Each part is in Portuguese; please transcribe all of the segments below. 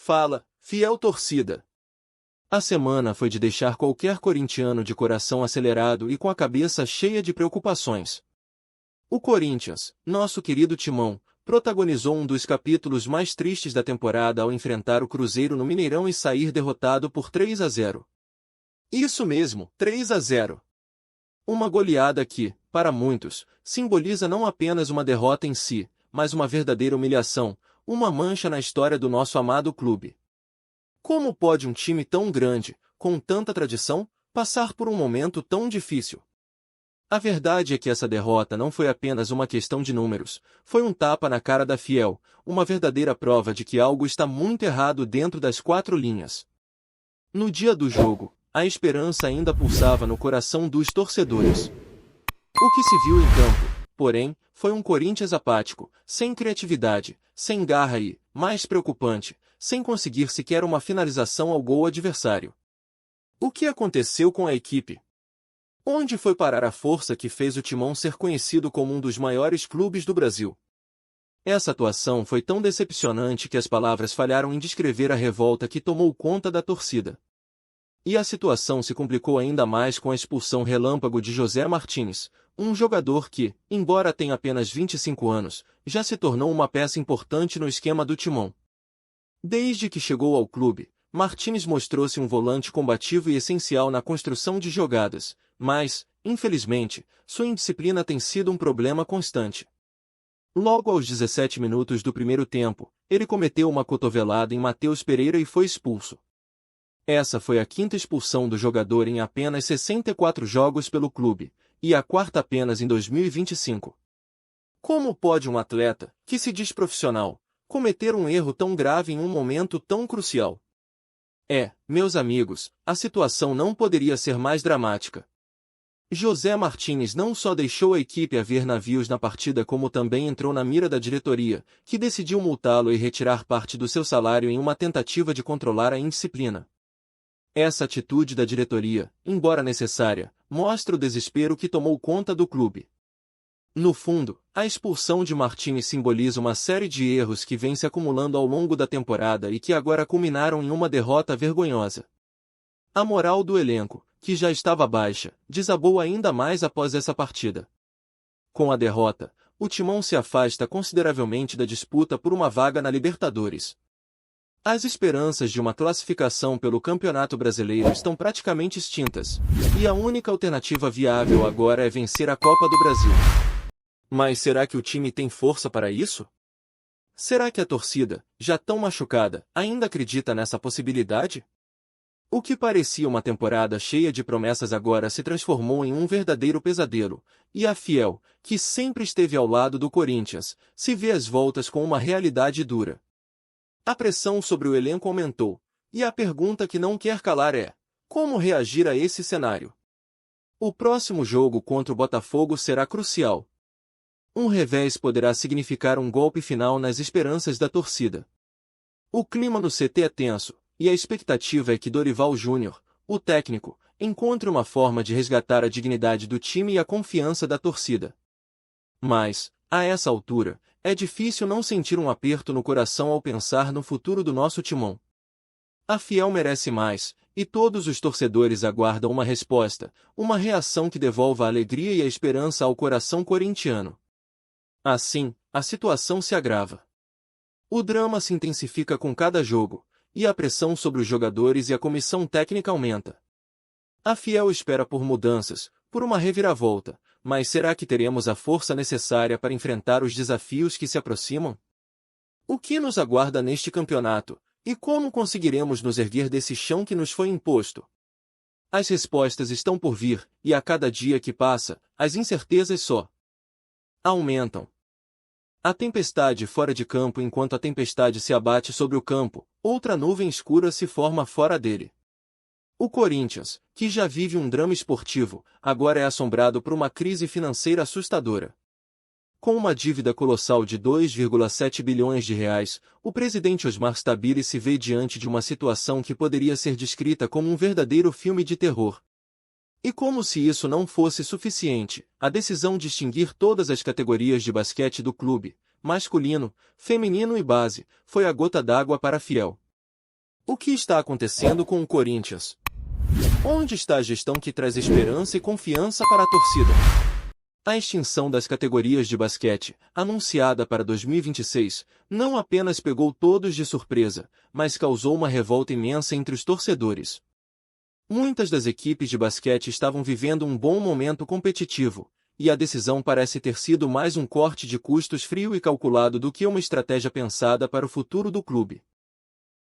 Fala, fiel torcida. A semana foi de deixar qualquer corintiano de coração acelerado e com a cabeça cheia de preocupações. O Corinthians, nosso querido Timão, protagonizou um dos capítulos mais tristes da temporada ao enfrentar o Cruzeiro no Mineirão e sair derrotado por 3-0. Isso mesmo, 3-0. Uma goleada que, para muitos, simboliza não apenas uma derrota em si, mas uma verdadeira humilhação, uma mancha na história do nosso amado clube. Como pode um time tão grande, com tanta tradição, passar por um momento tão difícil? A verdade é que essa derrota não foi apenas uma questão de números, foi um tapa na cara da Fiel, uma verdadeira prova de que algo está muito errado dentro das quatro linhas. No dia do jogo, a esperança ainda pulsava no coração dos torcedores. O que se viu em campo, porém, foi um Corinthians apático, sem criatividade, sem garra e, mais preocupante, sem conseguir sequer uma finalização ao gol adversário. O que aconteceu com a equipe? Onde foi parar a força que fez o Timão ser conhecido como um dos maiores clubes do Brasil? Essa atuação foi tão decepcionante que as palavras falharam em descrever a revolta que tomou conta da torcida. E a situação se complicou ainda mais com a expulsão relâmpago de José Martins, um jogador que, embora tenha apenas 25 anos, já se tornou uma peça importante no esquema do Timão. Desde que chegou ao clube, Martins mostrou-se um volante combativo e essencial na construção de jogadas, mas, infelizmente, sua indisciplina tem sido um problema constante. Logo aos 17 minutos do primeiro tempo, ele cometeu uma cotovelada em Matheus Pereira e foi expulso. Essa foi a quinta expulsão do jogador em apenas 64 jogos pelo clube, e a quarta apenas em 2025. Como pode um atleta, que se diz profissional, cometer um erro tão grave em um momento tão crucial? Meus amigos, a situação não poderia ser mais dramática. José Martins não só deixou a equipe a ver navios na partida como também entrou na mira da diretoria, que decidiu multá-lo e retirar parte do seu salário em uma tentativa de controlar a indisciplina. Essa atitude da diretoria, embora necessária, mostra o desespero que tomou conta do clube. No fundo, a expulsão de Martins simboliza uma série de erros que vêm se acumulando ao longo da temporada e que agora culminaram em uma derrota vergonhosa. A moral do elenco, que já estava baixa, desabou ainda mais após essa partida. Com a derrota, o Timão se afasta consideravelmente da disputa por uma vaga na Libertadores. As esperanças de uma classificação pelo Campeonato Brasileiro estão praticamente extintas, e a única alternativa viável agora é vencer a Copa do Brasil. Mas será que o time tem força para isso? Será que a torcida, já tão machucada, ainda acredita nessa possibilidade? O que parecia uma temporada cheia de promessas agora se transformou em um verdadeiro pesadelo, e a Fiel, que sempre esteve ao lado do Corinthians, se vê às voltas com uma realidade dura. A pressão sobre o elenco aumentou, e a pergunta que não quer calar é: como reagir a esse cenário? O próximo jogo contra o Botafogo será crucial. Um revés poderá significar um golpe final nas esperanças da torcida. O clima no CT é tenso, e a expectativa é que Dorival Júnior, o técnico, encontre uma forma de resgatar a dignidade do time e a confiança da torcida. Mas, a essa altura, é difícil não sentir um aperto no coração ao pensar no futuro do nosso Timão. A Fiel merece mais, e todos os torcedores aguardam uma resposta, uma reação que devolva a alegria e a esperança ao coração corintiano. Assim, a situação se agrava. O drama se intensifica com cada jogo, e a pressão sobre os jogadores e a comissão técnica aumenta. A Fiel espera por mudanças, por uma reviravolta, mas será que teremos a força necessária para enfrentar os desafios que se aproximam? O que nos aguarda neste campeonato, e como conseguiremos nos erguer desse chão que nos foi imposto? As respostas estão por vir, e a cada dia que passa, as incertezas só aumentam. A tempestade fora de campo. Enquanto a tempestade se abate sobre o campo, outra nuvem escura se forma fora dele. O Corinthians, que já vive um drama esportivo, agora é assombrado por uma crise financeira assustadora. Com uma dívida colossal de 2,7 bilhões de reais, o presidente Osmar Stabile se vê diante de uma situação que poderia ser descrita como um verdadeiro filme de terror. E como se isso não fosse suficiente, a decisão de extinguir todas as categorias de basquete do clube, masculino, feminino e base, foi a gota d'água para a Fiel. O que está acontecendo com o Corinthians? Onde está a gestão que traz esperança e confiança para a torcida? A extinção das categorias de basquete, anunciada para 2026, não apenas pegou todos de surpresa, mas causou uma revolta imensa entre os torcedores. Muitas das equipes de basquete estavam vivendo um bom momento competitivo, e a decisão parece ter sido mais um corte de custos frio e calculado do que uma estratégia pensada para o futuro do clube.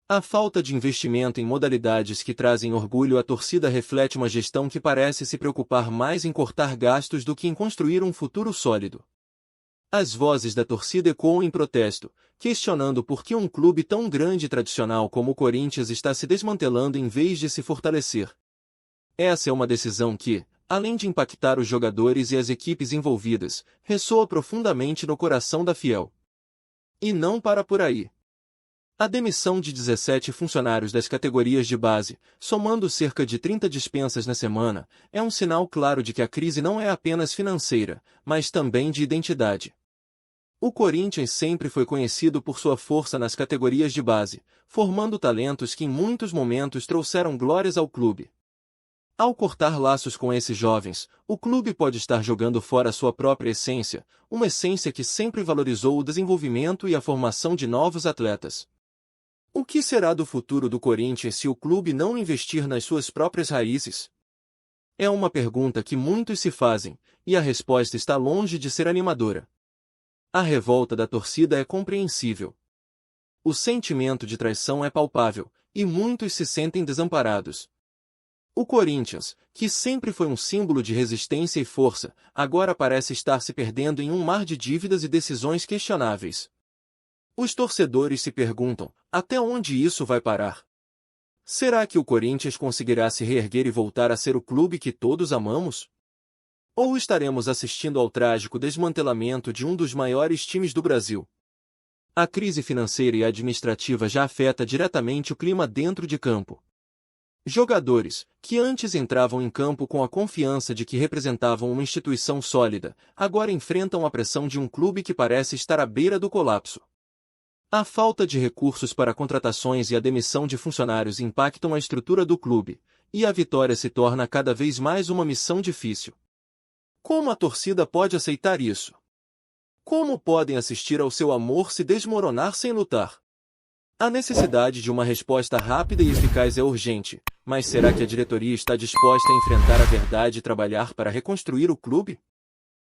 A falta de investimento em modalidades que trazem orgulho à torcida reflete uma gestão que parece se preocupar mais em cortar gastos do que em construir um futuro sólido. As vozes da torcida ecoam em protesto, questionando por que um clube tão grande e tradicional como o Corinthians está se desmantelando em vez de se fortalecer. Essa é uma decisão que, além de impactar os jogadores e as equipes envolvidas, ressoa profundamente no coração da Fiel. E não para por aí. A demissão de 17 funcionários das categorias de base, somando cerca de 30 dispensas na semana, é um sinal claro de que a crise não é apenas financeira, mas também de identidade. O Corinthians sempre foi conhecido por sua força nas categorias de base, formando talentos que em muitos momentos trouxeram glórias ao clube. Ao cortar laços com esses jovens, o clube pode estar jogando fora sua própria essência, uma essência que sempre valorizou o desenvolvimento e a formação de novos atletas. O que será do futuro do Corinthians se o clube não investir nas suas próprias raízes? É uma pergunta que muitos se fazem, e a resposta está longe de ser animadora. A revolta da torcida é compreensível. O sentimento de traição é palpável, e muitos se sentem desamparados. O Corinthians, que sempre foi um símbolo de resistência e força, agora parece estar se perdendo em um mar de dívidas e decisões questionáveis. Os torcedores se perguntam, até onde isso vai parar? Será que o Corinthians conseguirá se reerguer e voltar a ser o clube que todos amamos? Ou estaremos assistindo ao trágico desmantelamento de um dos maiores times do Brasil? A crise financeira e administrativa já afeta diretamente o clima dentro de campo. Jogadores, que antes entravam em campo com a confiança de que representavam uma instituição sólida, agora enfrentam a pressão de um clube que parece estar à beira do colapso. A falta de recursos para contratações e a demissão de funcionários impactam a estrutura do clube, e a vitória se torna cada vez mais uma missão difícil. Como a torcida pode aceitar isso? Como podem assistir ao seu amor se desmoronar sem lutar? A necessidade de uma resposta rápida e eficaz é urgente, mas será que a diretoria está disposta a enfrentar a verdade e trabalhar para reconstruir o clube?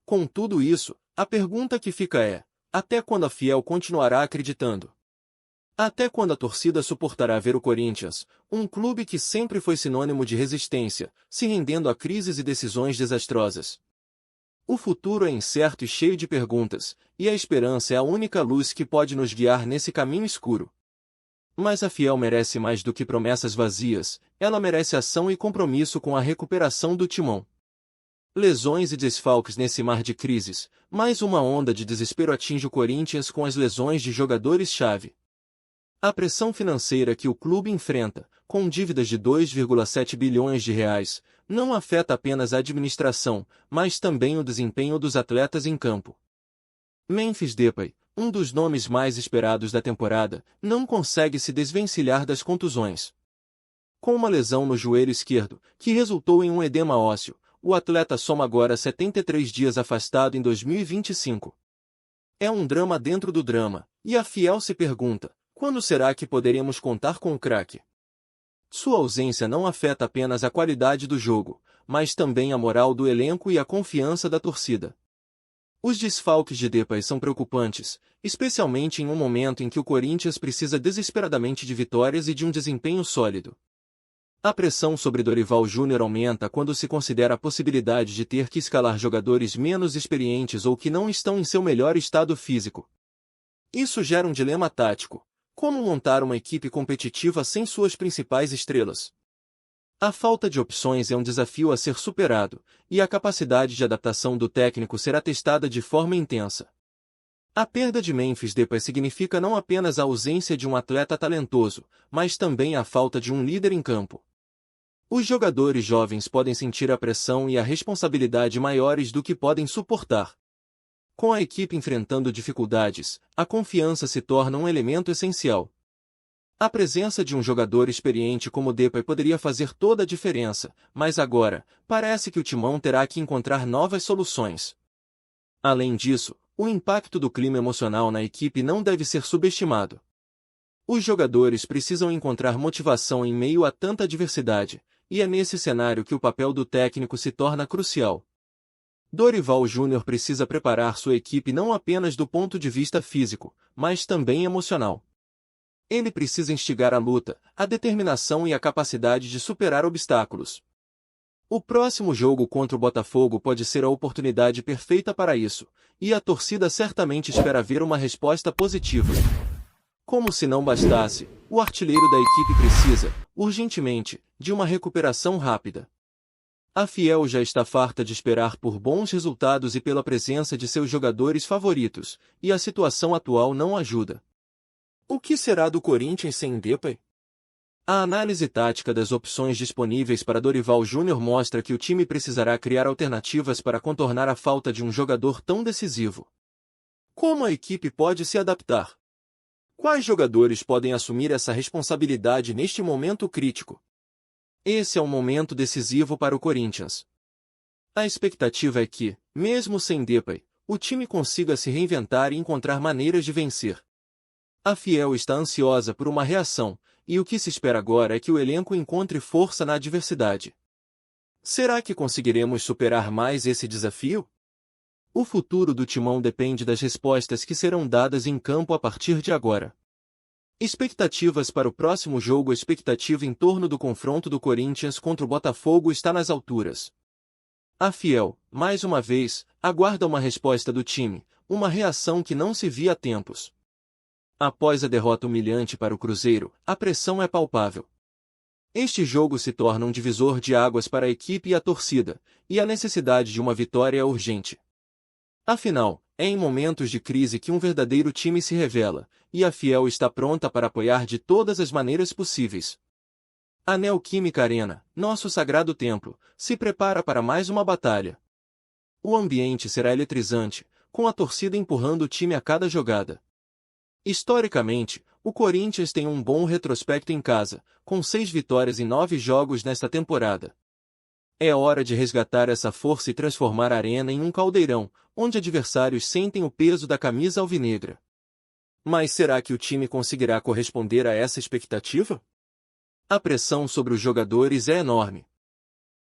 Com tudo isso, a pergunta que fica é: até quando a Fiel continuará acreditando? Até quando a torcida suportará ver o Corinthians, um clube que sempre foi sinônimo de resistência, se rendendo a crises e decisões desastrosas? O futuro é incerto e cheio de perguntas, e a esperança é a única luz que pode nos guiar nesse caminho escuro. Mas a Fiel merece mais do que promessas vazias, ela merece ação e compromisso com a recuperação do timão. Lesões e desfalques nesse mar de crises, mais uma onda de desespero atinge o Corinthians com as lesões de jogadores-chave. A pressão financeira que o clube enfrenta, com dívidas de 2,7 bilhões de reais, não afeta apenas a administração, mas também o desempenho dos atletas em campo. Memphis Depay, um dos nomes mais esperados da temporada, não consegue se desvencilhar das contusões. Com uma lesão no joelho esquerdo, que resultou em um edema ósseo, o atleta soma agora 73 dias afastado em 2025. É um drama dentro do drama, e a Fiel se pergunta, quando será que poderemos contar com o craque? Sua ausência não afeta apenas a qualidade do jogo, mas também a moral do elenco e a confiança da torcida. Os desfalques de Depay são preocupantes, especialmente em um momento em que o Corinthians precisa desesperadamente de vitórias e de um desempenho sólido. A pressão sobre Dorival Júnior aumenta quando se considera a possibilidade de ter que escalar jogadores menos experientes ou que não estão em seu melhor estado físico. Isso gera um dilema tático: como montar uma equipe competitiva sem suas principais estrelas? A falta de opções é um desafio a ser superado, e a capacidade de adaptação do técnico será testada de forma intensa. A perda de Memphis Depay significa não apenas a ausência de um atleta talentoso, mas também a falta de um líder em campo. Os jogadores jovens podem sentir a pressão e a responsabilidade maiores do que podem suportar. Com a equipe enfrentando dificuldades, a confiança se torna um elemento essencial. A presença de um jogador experiente como Depay poderia fazer toda a diferença, mas agora, parece que o Timão terá que encontrar novas soluções. Além disso, o impacto do clima emocional na equipe não deve ser subestimado. Os jogadores precisam encontrar motivação em meio a tanta adversidade, e é nesse cenário que o papel do técnico se torna crucial. Dorival Júnior precisa preparar sua equipe não apenas do ponto de vista físico, mas também emocional. Ele precisa instigar a luta, a determinação e a capacidade de superar obstáculos. O próximo jogo contra o Botafogo pode ser a oportunidade perfeita para isso, e a torcida certamente espera ver uma resposta positiva. Como se não bastasse, o artilheiro da equipe precisa, urgentemente, de uma recuperação rápida. A Fiel já está farta de esperar por bons resultados e pela presença de seus jogadores favoritos, e a situação atual não ajuda. O que será do Corinthians sem Depay? A análise tática das opções disponíveis para Dorival Júnior mostra que o time precisará criar alternativas para contornar a falta de um jogador tão decisivo. Como a equipe pode se adaptar? Quais jogadores podem assumir essa responsabilidade neste momento crítico? Esse é um momento decisivo para o Corinthians. A expectativa é que, mesmo sem Depay, o time consiga se reinventar e encontrar maneiras de vencer. A Fiel está ansiosa por uma reação, e o que se espera agora é que o elenco encontre força na adversidade. Será que conseguiremos superar mais esse desafio? O futuro do Timão depende das respostas que serão dadas em campo a partir de agora. Expectativas para o próximo jogo. A expectativa em torno do confronto do Corinthians contra o Botafogo está nas alturas. A Fiel, mais uma vez, aguarda uma resposta do time, uma reação que não se via há tempos. Após a derrota humilhante para o Cruzeiro, a pressão é palpável. Este jogo se torna um divisor de águas para a equipe e a torcida, e a necessidade de uma vitória é urgente. Afinal, é em momentos de crise que um verdadeiro time se revela, e a Fiel está pronta para apoiar de todas as maneiras possíveis. A Neoquímica Arena, nosso sagrado templo, se prepara para mais uma batalha. O ambiente será eletrizante, com a torcida empurrando o time a cada jogada. Historicamente, o Corinthians tem um bom retrospecto em casa, com 6 vitórias em 9 jogos nesta temporada. É hora de resgatar essa força e transformar a arena em um caldeirão, onde adversários sentem o peso da camisa alvinegra. Mas será que o time conseguirá corresponder a essa expectativa? A pressão sobre os jogadores é enorme.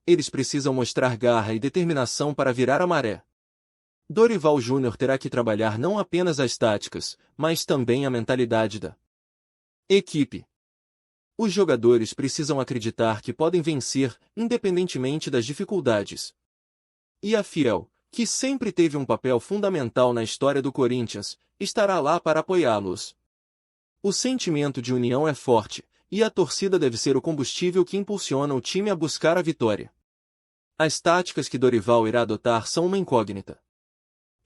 Eles precisam mostrar garra e determinação para virar a maré. Dorival Júnior terá que trabalhar não apenas as táticas, mas também a mentalidade da equipe. Os jogadores precisam acreditar que podem vencer, independentemente das dificuldades. E a Fiel, que sempre teve um papel fundamental na história do Corinthians, estará lá para apoiá-los. O sentimento de união é forte, e a torcida deve ser o combustível que impulsiona o time a buscar a vitória. As táticas que Dorival irá adotar são uma incógnita.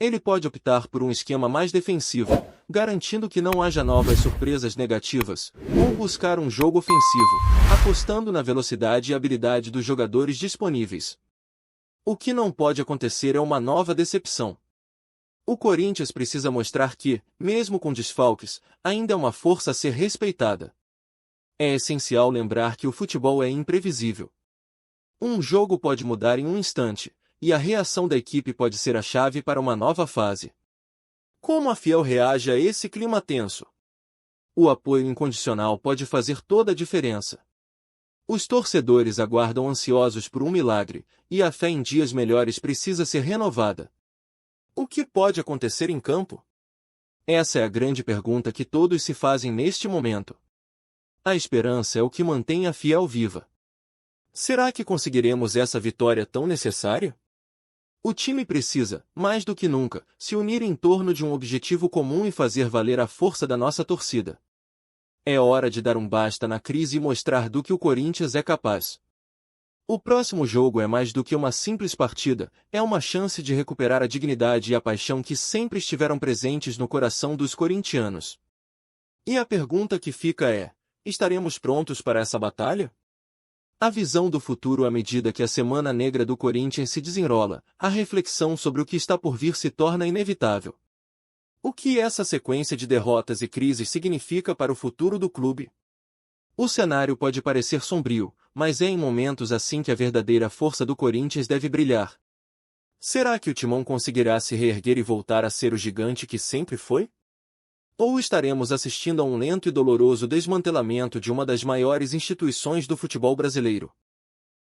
Ele pode optar por um esquema mais defensivo, garantindo que não haja novas surpresas negativas, ou buscar um jogo ofensivo, apostando na velocidade e habilidade dos jogadores disponíveis. O que não pode acontecer é uma nova decepção. O Corinthians precisa mostrar que, mesmo com desfalques, ainda é uma força a ser respeitada. É essencial lembrar que o futebol é imprevisível. Um jogo pode mudar em um instante, e a reação da equipe pode ser a chave para uma nova fase. Como a Fiel reage a esse clima tenso? O apoio incondicional pode fazer toda a diferença. Os torcedores aguardam ansiosos por um milagre, e a fé em dias melhores precisa ser renovada. O que pode acontecer em campo? Essa é a grande pergunta que todos se fazem neste momento. A esperança é o que mantém a Fiel viva. Será que conseguiremos essa vitória tão necessária? O time precisa, mais do que nunca, se unir em torno de um objetivo comum e fazer valer a força da nossa torcida. É hora de dar um basta na crise e mostrar do que o Corinthians é capaz. O próximo jogo é mais do que uma simples partida, é uma chance de recuperar a dignidade e a paixão que sempre estiveram presentes no coração dos corintianos. E a pergunta que fica é: estaremos prontos para essa batalha? A visão do futuro à medida que a Semana Negra do Corinthians se desenrola, a reflexão sobre o que está por vir se torna inevitável. O que essa sequência de derrotas e crises significa para o futuro do clube? O cenário pode parecer sombrio, mas é em momentos assim que a verdadeira força do Corinthians deve brilhar. Será que o Timão conseguirá se reerguer e voltar a ser o gigante que sempre foi? Ou estaremos assistindo a um lento e doloroso desmantelamento de uma das maiores instituições do futebol brasileiro?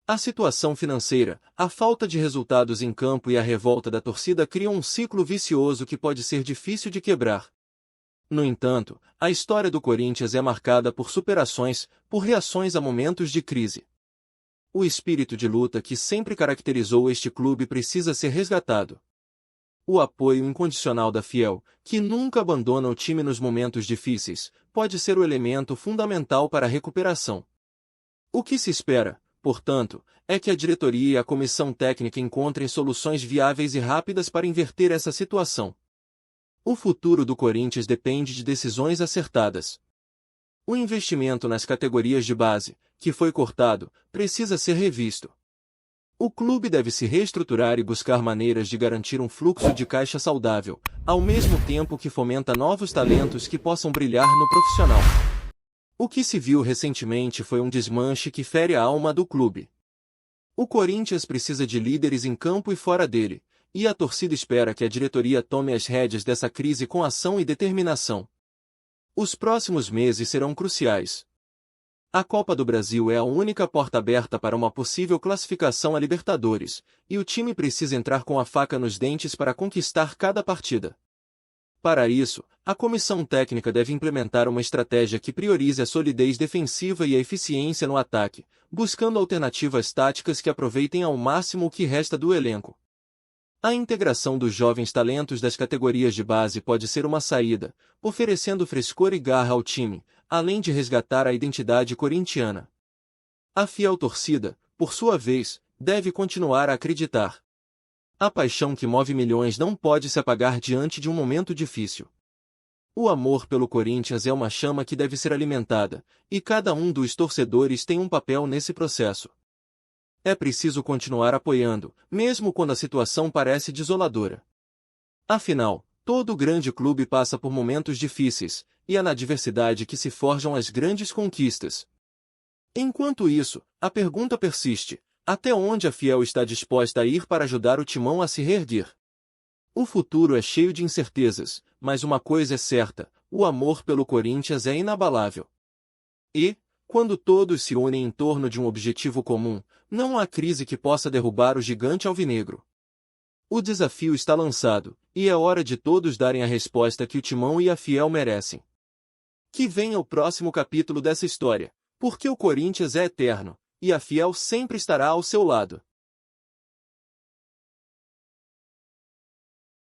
A situação financeira, a falta de resultados em campo e a revolta da torcida criam um ciclo vicioso que pode ser difícil de quebrar. No entanto, a história do Corinthians é marcada por superações, por reações a momentos de crise. O espírito de luta que sempre caracterizou este clube precisa ser resgatado. O apoio incondicional da Fiel, que nunca abandona o time nos momentos difíceis, pode ser o elemento fundamental para a recuperação. O que se espera, portanto, é que a diretoria e a comissão técnica encontrem soluções viáveis e rápidas para inverter essa situação. O futuro do Corinthians depende de decisões acertadas. O investimento nas categorias de base, que foi cortado, precisa ser revisto. O clube deve se reestruturar e buscar maneiras de garantir um fluxo de caixa saudável, ao mesmo tempo que fomenta novos talentos que possam brilhar no profissional. O que se viu recentemente foi um desmanche que fere a alma do clube. O Corinthians precisa de líderes em campo e fora dele, e a torcida espera que a diretoria tome as rédeas dessa crise com ação e determinação. Os próximos meses serão cruciais. A Copa do Brasil é a única porta aberta para uma possível classificação a Libertadores, e o time precisa entrar com a faca nos dentes para conquistar cada partida. Para isso, a comissão técnica deve implementar uma estratégia que priorize a solidez defensiva e a eficiência no ataque, buscando alternativas táticas que aproveitem ao máximo o que resta do elenco. A integração dos jovens talentos das categorias de base pode ser uma saída, oferecendo frescor e garra ao time, além de resgatar a identidade corintiana. A fiel torcida, por sua vez, deve continuar a acreditar. A paixão que move milhões não pode se apagar diante de um momento difícil. O amor pelo Corinthians é uma chama que deve ser alimentada, e cada um dos torcedores tem um papel nesse processo. É preciso continuar apoiando, mesmo quando a situação parece desoladora. Afinal, todo grande clube passa por momentos difíceis, e é na adversidade que se forjam as grandes conquistas. Enquanto isso, a pergunta persiste: até onde a Fiel está disposta a ir para ajudar o Timão a se reerguer? O futuro é cheio de incertezas, mas uma coisa é certa: o amor pelo Corinthians é inabalável. E, quando todos se unem em torno de um objetivo comum, não há crise que possa derrubar o gigante alvinegro. O desafio está lançado, e é hora de todos darem a resposta que o Timão e a Fiel merecem. Que venha o próximo capítulo dessa história, porque o Corinthians é eterno, e a Fiel sempre estará ao seu lado.